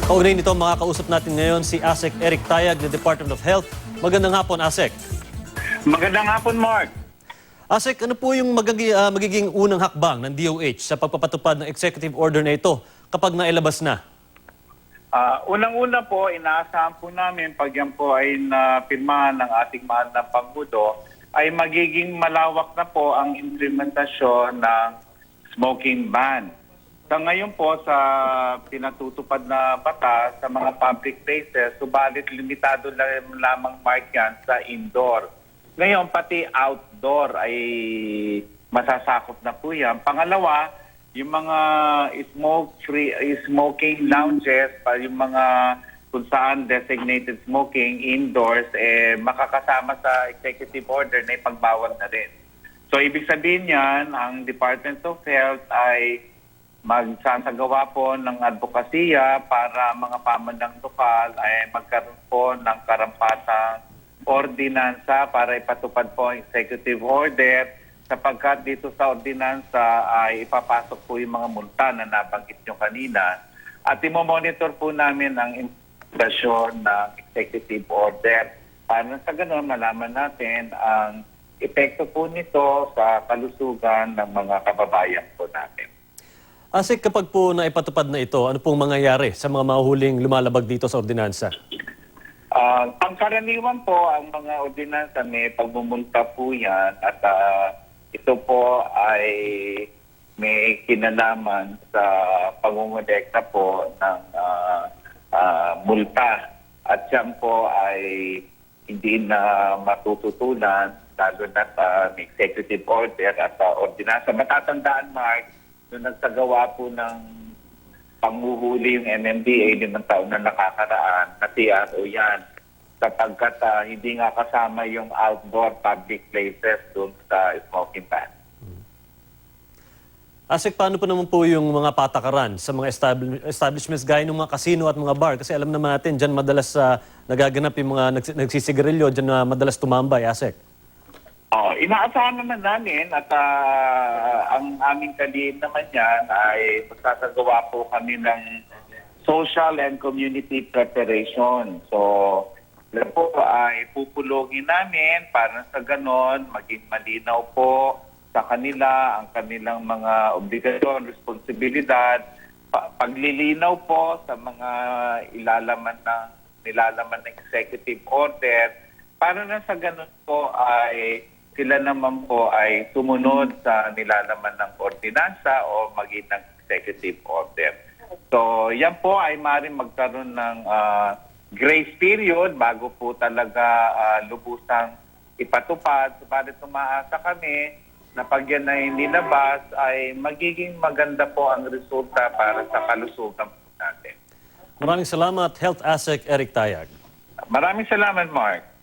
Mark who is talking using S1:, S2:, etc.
S1: Kaugnay nito, makakausap natin ngayon si ASEC Eric Tayag ng Department of Health. Magandang hapon, ASEC.
S2: Magandang hapon, Mark.
S1: ASEC, ano po yung magiging unang hakbang ng DOH sa pagpapatupad ng executive order na ito kapag nailabas na?
S2: Unang-una po, inaasahan po namin pag yan po ay napirmahan ng ating mahal na Pangulo, ay magiging malawak na po ang implementasyon ng smoking ban. Sa ngayon po, sa pinatutupad na batas sa mga public places, subalit limitado lamang mark yan sa indoor. Ngayon, pati outdoor ay masasakop na po yan. Pangalawa, yung mga smoking lounges, yung mga kung saan designated smoking indoors, makakasama sa executive order na ipagbawal na rin. So, ibig sabihin yan, ang Department of Health ay magsasagawa po ng advokasya para mga pamanang lokal ay magkaroon po ng karampatang ordinansa para ipatupad po ang executive order sapagkat dito sa ordinansa ay ipapasok po yung mga multa na nabanggit nyo kanina at imomonitor po namin ang implementasyon ng executive order para sa ganoon malaman natin ang epekto po nito sa kalusugan ng mga kababayan po natin.
S1: ASEC, kapag po naipatupad na ito, ano pong mangyayari sa mga mahuhuling lumalabag dito sa ordinansa?
S2: Pangkaraniwan po, ang mga ordinansa may pagmumulta po yan at ito po ay may kinalaman sa pangungulekta po ng multa. At yan po ay hindi na matututunan lalo na sa executive order at ordinansa. Matatandaan, Mark, nung nagsagawa po ng panghuhuli yung MMDA 5 taon na nakakaraan, na TRO yan, sapagkat hindi nga kasama yung outdoor public places doon sa smoking ban.
S1: ASEC, paano po naman po yung mga patakaran sa mga establishments gaya ng mga casino at mga bar? Kasi alam naman natin, dyan madalas nagaganap yung mga nagsisigarilyo, dyan madalas tumambay, ASEC.
S2: Inaasahan naman namin at ang aming kalihim naman yan ay magsasagawa po kami ng social and community preparation. So, yan po ay pupulungin namin para sa ganon, maging malinaw po sa kanila ang kanilang mga obligasyon, responsibilidad, paglilinaw po sa mga nilalaman ng executive order para na sa ganon po ay sila naman po ay sumunod sa nilalaman ng ordinansa o maging ng executive order. So, yan po ay maaaring magkaroon ng grace period bago po talaga lubusang ipatupad. Subalit umaasa kami na pag yan ay nilabas ay magiging maganda po ang resulta para sa kalusugan po natin.
S1: Maraming salamat, Health ASEC Eric Tayag.
S2: Maraming salamat, Mark.